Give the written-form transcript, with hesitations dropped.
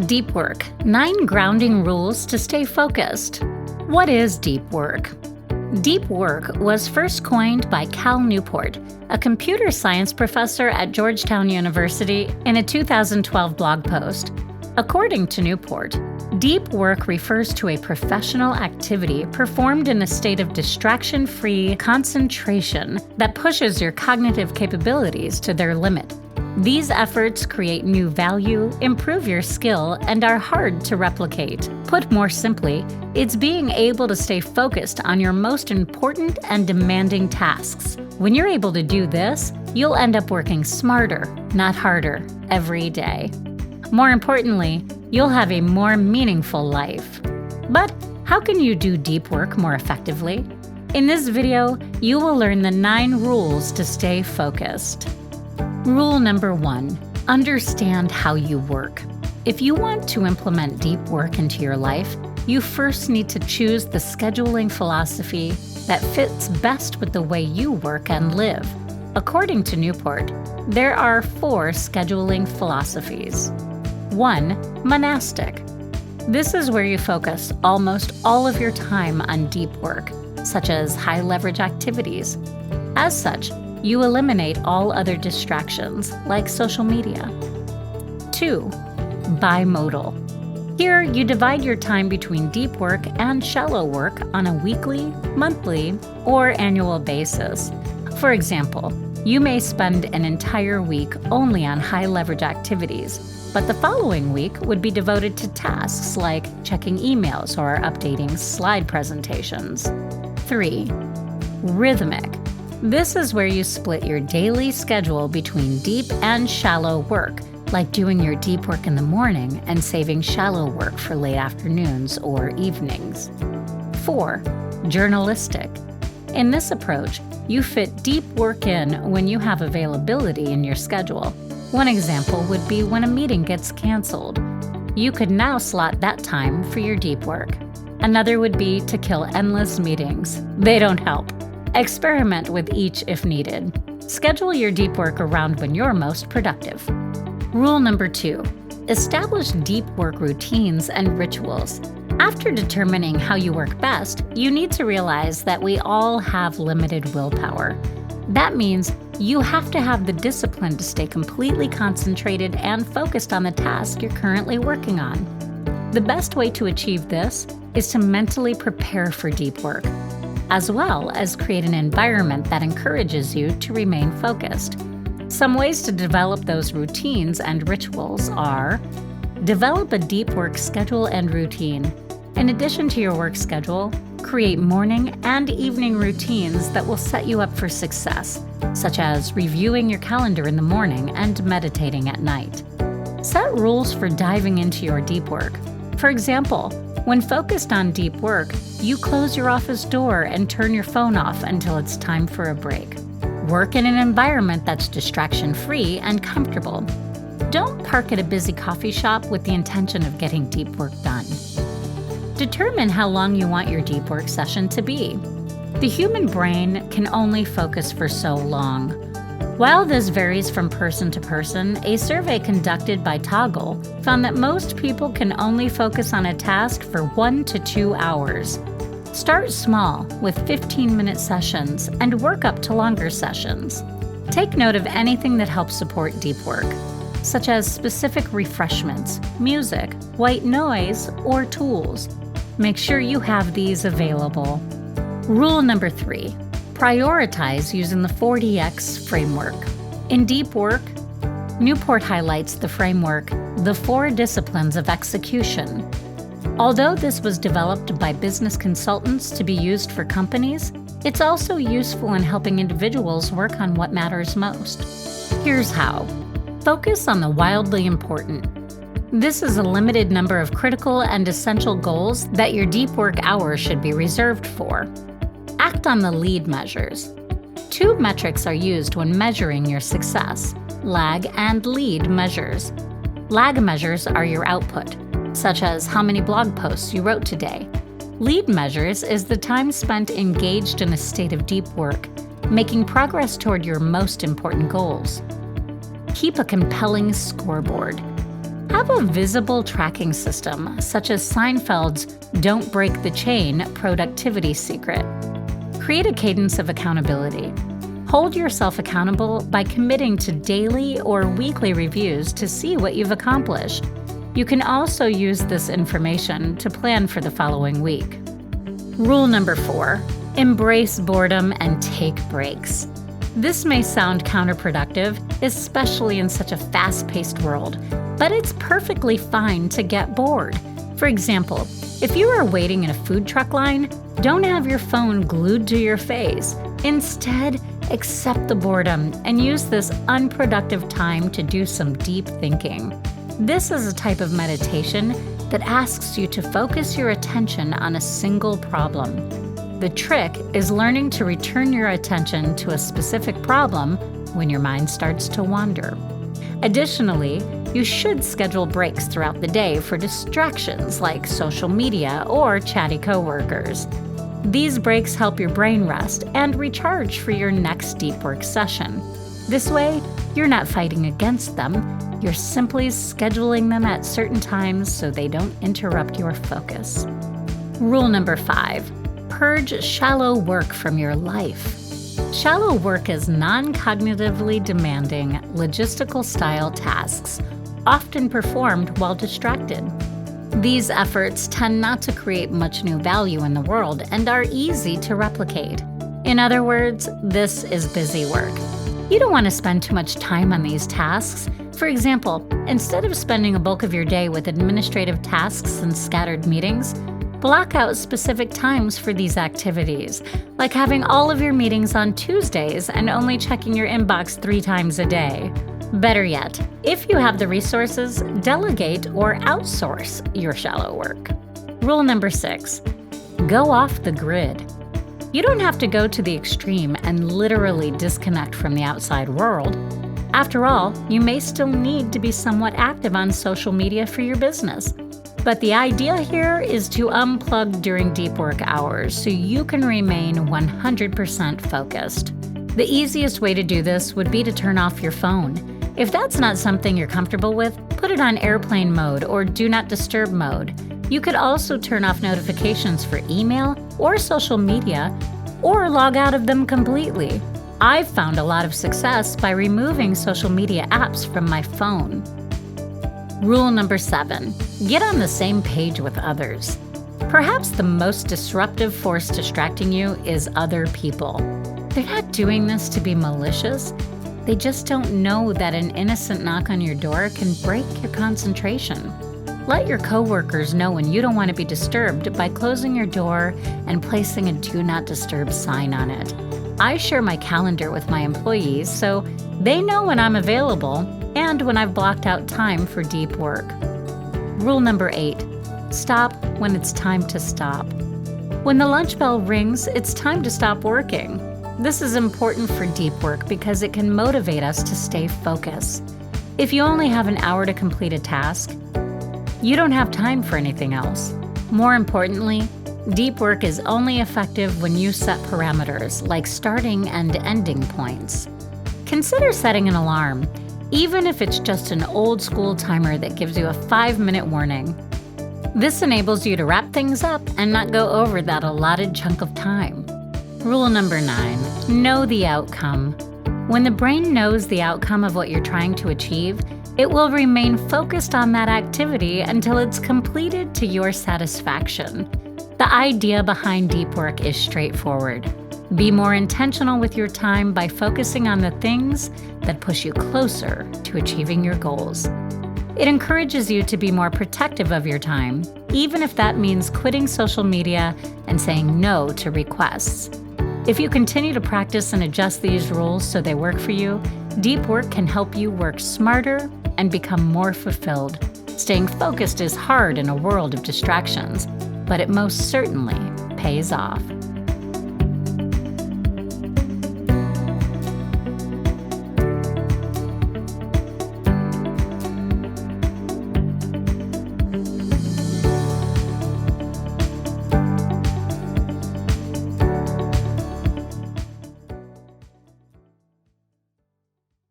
Deep work. 9 grounding rules to stay focused. What is deep work? Deep work was first coined by Newport, a computer science professor at Georgetown University, in a 2012 blog post. According to Newport, deep work refers to a professional activity performed in a state of distraction-free concentration that pushes your cognitive capabilities to their limit. These efforts create new value, improve your skill, and are hard to replicate. Put more simply, it's being able to stay focused on your most important and demanding tasks. When you're able to do this, you'll end up working smarter, not harder, every day. More importantly, you'll have a more meaningful life. But how can you do deep work more effectively? In this video, you will learn the 9 rules to stay focused. Rule number 1, understand how you work. If you want to implement deep work into your life, you first need to choose the scheduling philosophy that fits best with the way you work and live. According to Newport, there are 4 scheduling philosophies. 1. Monastic. This is where you focus almost all of your time on deep work, such as high-leverage activities. As such, you eliminate all other distractions, like social media. 2. Bimodal. Here, you divide your time between deep work and shallow work on a weekly, monthly, or annual basis. For example, you may spend an entire week only on high-leverage activities, but the following week would be devoted to tasks like checking emails or updating slide presentations. 3. Rhythmic. This is where you split your daily schedule between deep and shallow work, like doing your deep work in the morning and saving shallow work for late afternoons or evenings. 4. Journalistic. In this approach, you fit deep work in when you have availability in your schedule. One example would be when a meeting gets canceled. You could now slot that time for your deep work. Another would be to kill endless meetings. They don't help. Experiment with each if needed. Schedule your deep work around when you're most productive. Rule number 2, establish deep work routines and rituals. After determining how you work best, you need to realize that we all have limited willpower. That means you have to have the discipline to stay completely concentrated and focused on the task you're currently working on. The best way to achieve this is to mentally prepare for deep work, as well as create an environment that encourages you to remain focused. Some ways to develop those routines and rituals are: develop a deep work schedule and routine. In addition to your work schedule, create morning and evening routines that will set you up for success, such as reviewing your calendar in the morning and meditating at night. Set rules for diving into your deep work. For example, when focused on deep work, you close your office door and turn your phone off until it's time for a break. Work in an environment that's distraction-free and comfortable. Don't park at a busy coffee shop with the intention of getting deep work done. Determine how long you want your deep work session to be. The human brain can only focus for so long. While this varies from person to person, a survey conducted by Toggle found that most people can only focus on a task for 1 to 2 hours. Start small with 15-minute sessions and work up to longer sessions. Take note of anything that helps support deep work, such as specific refreshments, music, white noise, or tools. Make sure you have these available. Rule number 3, prioritize using the 4DX framework. In deep work, Newport highlights the framework, the 4 disciplines of execution. Although this was developed by business consultants to be used for companies, it's also useful in helping individuals work on what matters most. Here's how. Focus on the wildly important. This is a limited number of critical and essential goals that your deep work hour should be reserved for. Act on the lead measures. 2 metrics are used when measuring your success: lag and lead measures. Lag measures are your output, such as how many blog posts you wrote today. Lead measures is the time spent engaged in a state of deep work, making progress toward your most important goals. Keep a compelling scoreboard. Have a visible tracking system, such as Seinfeld's "Don't Break the Chain" productivity secret. Create a cadence of accountability. Hold yourself accountable by committing to daily or weekly reviews to see what you've accomplished. You can also use this information to plan for the following week. Rule number 4, embrace boredom and take breaks. This may sound counterproductive, especially in such a fast-paced world, but it's perfectly fine to get bored. For example, if you are waiting in a food truck line, don't have your phone glued to your face. Instead, accept the boredom and use this unproductive time to do some deep thinking. This is a type of meditation that asks you to focus your attention on a single problem. The trick is learning to return your attention to a specific problem when your mind starts to wander. Additionally, you should schedule breaks throughout the day for distractions like social media or chatty coworkers. These breaks help your brain rest and recharge for your next deep work session. This way, you're not fighting against them, you're simply scheduling them at certain times so they don't interrupt your focus. Rule number 5, purge shallow work from your life. Shallow work is non-cognitively demanding, logistical-style tasks, often performed while distracted. These efforts tend not to create much new value in the world and are easy to replicate. In other words, this is busy work. You don't want to spend too much time on these tasks. For example, instead of spending a bulk of your day with administrative tasks and scattered meetings, block out specific times for these activities, like having all of your meetings on Tuesdays and only checking your inbox 3 times a day. Better yet, if you have the resources, delegate or outsource your shallow work. Rule number 6, go off the grid. You don't have to go to the extreme and literally disconnect from the outside world. After all, you may still need to be somewhat active on social media for your business. But the idea here is to unplug during deep work hours so you can remain 100% focused. The easiest way to do this would be to turn off your phone. If that's not something you're comfortable with, put it on airplane mode or do not disturb mode. You could also turn off notifications for email or social media, or log out of them completely. I've found a lot of success by removing social media apps from my phone. Rule number 7, get on the same page with others. Perhaps the most disruptive force distracting you is other people. They're not doing this to be malicious. They just don't know that an innocent knock on your door can break your concentration. Let your coworkers know when you don't want to be disturbed by closing your door and placing a "Do Not Disturb" sign on it. I share my calendar with my employees so they know when I'm available and when I've blocked out time for deep work. Rule number 8, stop when it's time to stop. When the lunch bell rings, it's time to stop working. This is important for deep work because it can motivate us to stay focused. If you only have an hour to complete a task, you don't have time for anything else. More importantly, deep work is only effective when you set parameters like starting and ending points. Consider setting an alarm, even if it's just an old school timer that gives you a 5-minute warning. This enables you to wrap things up and not go over that allotted chunk of time. Rule number 9, know the outcome. When the brain knows the outcome of what you're trying to achieve, it will remain focused on that activity until it's completed to your satisfaction. The idea behind deep work is straightforward. Be more intentional with your time by focusing on the things that push you closer to achieving your goals. It encourages you to be more protective of your time, even if that means quitting social media and saying no to requests. If you continue to practice and adjust these rules so they work for you, deep work can help you work smarter and become more fulfilled. Staying focused is hard in a world of distractions, but it most certainly pays off.